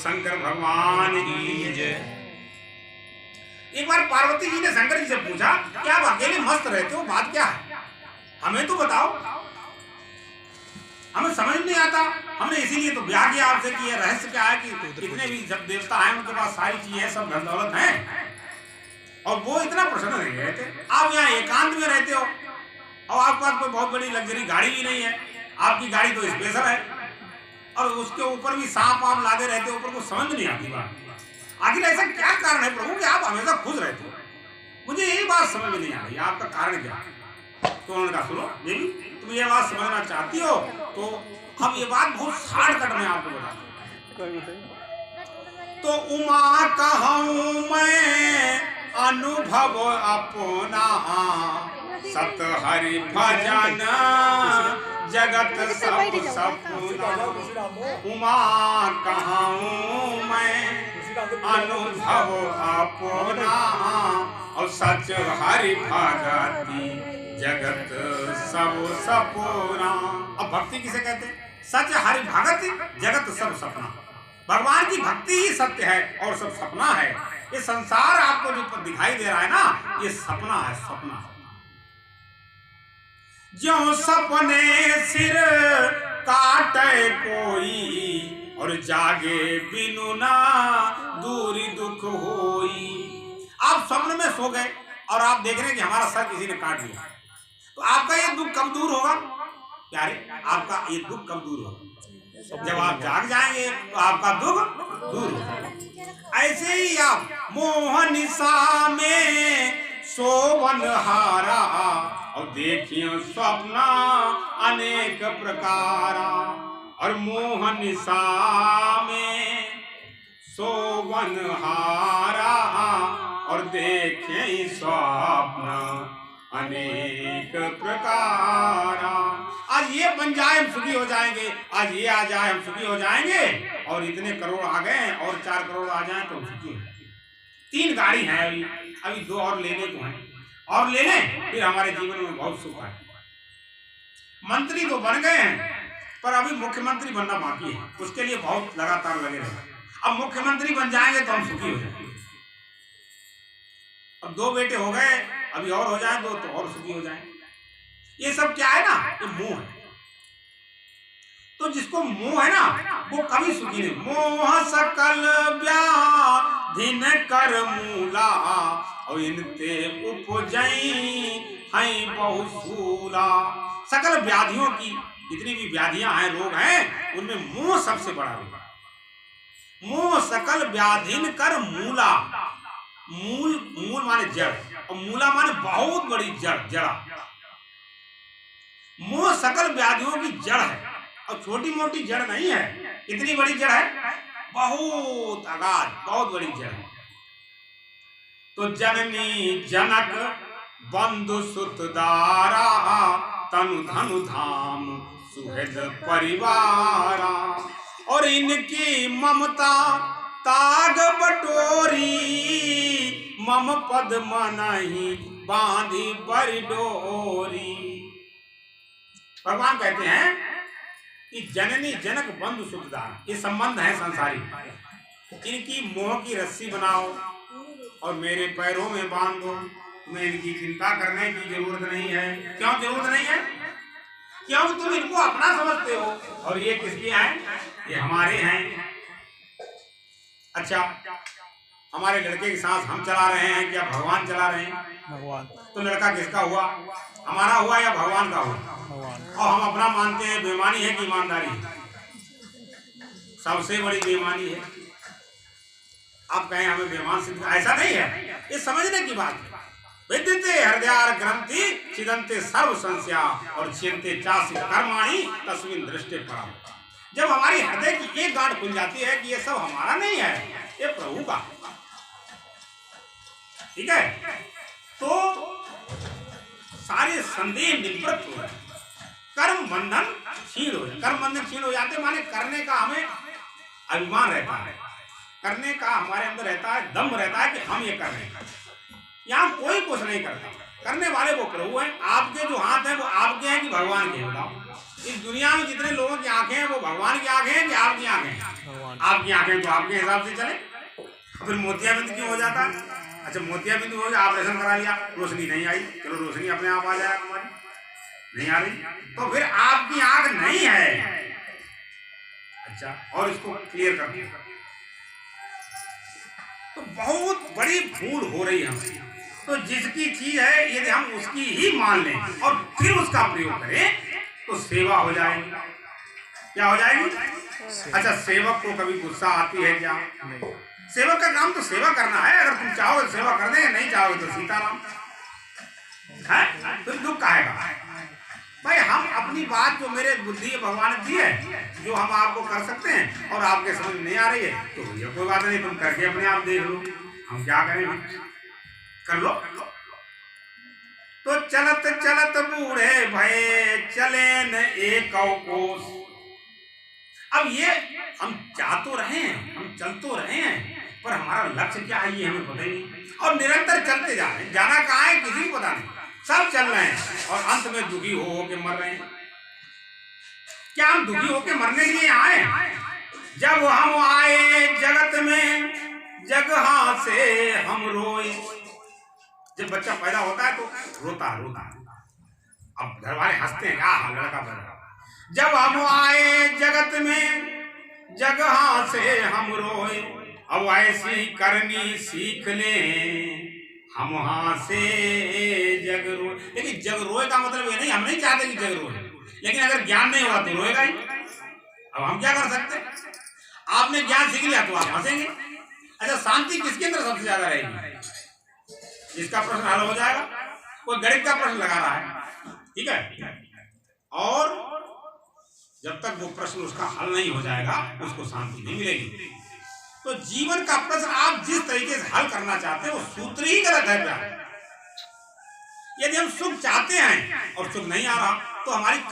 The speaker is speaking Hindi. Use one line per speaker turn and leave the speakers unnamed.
शंकर भगवान की जय। एक बार पार्वती जी ने शंकर जी से पूछा कि आप अकेले मस्त रहते हो, बात क्या है, हमें तो बताओ, हमें समझ नहीं आता। हमने इसीलिए तो ब्याह किया आपसे कि ये रहस्य क्या है कि कितने भी जब देवता हैं उनके पास सारी चीजें सब धन दौलत हैं और वो इतना प्रसन्न नहीं रहते। आप यहाँ एकांत में रहते हो और आपके पास कोई बहुत बड़ी लग्जरी गाड़ी भी नहीं है, आपकी गाड़ी तो स्पेशल है और उसके ऊपर भी सांप आप लादे रहते हो, ऊपर को समझ नहीं आती बात। आखिर ऐसा क्या कारण है प्रभु कि आप हमेशा खुश रहते हो? मुझे यही बात समझ में नहीं आ रही, आपका कारण क्या है? तो उन्होंने कहा सुनो देवी, तुम ये बात समझना चाहती हो तो अब ये बात बहुत शॉर्टकट में आपको बताता हूं। तो उमा कहूं मैं अनुभव अपना, सत हरि भजन जगत सब सपना। उमा कहूं मैं अनुभव अपना और सच हरि भगति जगत सब सपना। अब भक्ति किसे कहते हैं? सच हरि भगति जगत सब सपना। भगवान की भक्ति ही सत्य है और सब सपना है। ये संसार आपको जो दिखाई दे रहा है ना, ये सपना है, सपना। ज्यों सपने सिर काटे कोई और जागे बिनु ना दूरी दुख होई। आप स्वप्न में सो गए और आप देख रहे हैं कि हमारा सर किसी ने काट लिया, तो आपका ये दुख कब दूर होगा प्यारे? आपका ये दुख कब दूर होगा? जब आप जाग जाएंगे तो आपका दुख दूर होगा। ऐसे ही आप मोहनिशा में सोवन हारा और देखिए स्वप्न अनेक प्रकारा। और मोहनिशा में सोवन हारा और देखें स्वप्न अनेक प्रकार। आज ये बन जाए हम सुखी हो जाएंगे, आज ये आ जाए हम सुखी हो जाएंगे, और इतने करोड़ आ गए और 4 करोड़ आ जाए तो हम सुखी हो जाएंगे। 3 गाड़ी है अभी 2 और लेने को हैं, और ले लें फिर हमारे जीवन में बहुत सुख है। मंत्री तो बन गए हैं पर अभी मुख्यमंत्री बनना बाकी है, उसके लिए बहुत लगातार लगे रहे। अब मुख्यमंत्री बन जाएंगे तो हम सुखी हो जाएंगे। अब 2 बेटे हो गए, अभी और हो जाए 2 तो और सुखी हो जाए। ये सब क्या है ना, ये मोह है। तो जिसको मोह है ना वो कभी सुखी नहीं। मोह सकल व्याधिन कर मूला और इनते उपजई हैं बहुसूला। सकल व्याधियों की जितनी भी व्याधियां हैं, रोग हैं, उनमें मोह सबसे बड़ा रोग है। मोह सकल व्याधिन कर मूला। मूल माने जड़ और मूला माने बहुत बड़ी जड़, जड़ा। मोह सकल व्याधियों की जड़ है और छोटी मोटी जड़ नहीं है। कितनी बड़ी जड़ है? बहुत अगाध, बहुत बड़ी जड़ है। तो जननी जनक बंधु सुत दारा तनु धनु धाम सुहृद परिवारा। और इनकी ममता ताग बटोरी मम पद मनहि बांधी बड़ी डोरी। भगवान कहते हैं कि जननी जनक बंधु सुखदार, ये संबंध है संसारी। इनकी मोह की रस्सी बनाओ और मेरे पैरों में बांध दो। तुम्हें इनकी चिंता करने की जरूरत नहीं है। क्यों जरूरत नहीं है? क्योंकि तुम इनको अपना समझते हो और ये किसके हैं? ये हमारे हैं। अच्छा, हमारे लड़के की सांस हम चला रहे हैं क्या भगवान चला रहे हैं?
भगवान।
तो लड़का किसका हुआ? हमारा हुआ या भगवान का हुआ?
भगवान।
और हम अपना मानते हैं। बेईमानी है कि ईमानदारी है? सबसे बड़ी बेईमानी है। आप कहें हमें बेईमान सिद्ध, ऐसा नहीं है, ये समझने की बात है। विद्यते हृदयार ग्रंथि छिदन्ते सर्व संशया और छिदन्ते चासि कर्माणि तस्मिन् दृष्टे परम। जब हमारी हृदय की एक गांठ खुल जाती है कि ये सब हमारा नहीं है, ये प्रभु का, ठीक है, तो सारे संदेह निवृत्त हो जाए, कर्म बंधन क्षीण हो जाए। कर्म बंधन क्षीण हो जाते माने करने का हमें अभिमान रहता है, करने का हमारे अंदर रहता है, दम रहता है कि हम ये कर रहे हैं। यहाँ कोई कुछ नहीं करता, करने वाले वो प्रभु हैं। आपके जो हाथ हैं वो आपके हैं कि भगवान के? बताओ, इस दुनिया में जितने लोगों की आंखें हैं वो भगवान की आंखें हैं कि आपकी आंखें हैं? आपकी आंखें तो आपके हिसाब से चले, फिर मोतियाबिंद क्यों हो जाता है? अच्छा मोतियाबिंद हो गया, ऑपरेशन करा लिया, रोशनी नहीं आई, चलो रोशनी अपने आप आ जाए, हमारी नहीं आ रही, तो फिर आपकी आंख नहीं है। अच्छा और इसको क्लियर कर दिया, तो बहुत बड़ी भूल हो रही है हमसे। तो जिसकी चीज है यदि हम उसकी ही मान लें और फिर उसका प्रयोग करें तो सेवा हो जाएगी। क्या हो जाएगी? अच्छा सेवक को कभी गुस्सा आती है क्या? सेवक का काम तो सेवा करना है, अगर तुम चाहो तो सेवा कर देंगे, नहीं चाहोगे तो सीताराम है, तो दुख काहेगा भाई? हम अपनी बात जो मेरे बुद्धि भगवान ने दी है, जो हम आपको कर सकते हैं और आपके समझ नहीं आ रही है, तो भैया कोई बात नहीं, तुम करके अपने आप देख लो, हम क्या करें, कर लो। तो चलत चलत बूढ़े भये चले न एक कोस। अब ये हम जा तो रहे हैं, हम चल तो रहे हैं, पर हमारा लक्ष्य क्या है ये हमें पता ही नहीं, और निरंतर चलते जा रहे हैं, जाना कहाँ है किसी को पता नहीं, सब चल रहे हैं और अंत में दुखी हो के मर रहे हैं। क्या हम दुखी होके मरने के लिए आए? जब हम आए जगत में जगह से हम रोए। जब बच्चा पैदा होता है तो रोता रोता, अब घर वाले हंसते हैं, क्या लड़का पैदा। जब हम आए जगत में जगह से हम रोए, अब ऐसी करनी सीख ले हम वहां से जग रोए। लेकिन जग रोए का मतलब ये नहीं, हम नहीं चाहते कि जग रोए, लेकिन अगर ज्ञान नहीं होगा तो रोएगा ही। अब हम क्या कर सकते? आपने ज्ञान सीख लिया तो आप हंसेंगे। अच्छा शांति किसके अंदर सबसे ज्यादा रहेगी? इसका प्रश्न हल हो जाएगा। कोई गणित का प्रश्न लगा रहा है, ठीक है, और जब तक वो प्रश्न उसका हल नहीं हो जाएगा उसको शांति नहीं मिलेगी। तो जीवन का प्रश्न आप जिस तरीके से हल करना चाहते हैं वो सूत्र ही गलत है। यदि हम सुख चाहते हैं और सुख नहीं आ रहा तो हमारी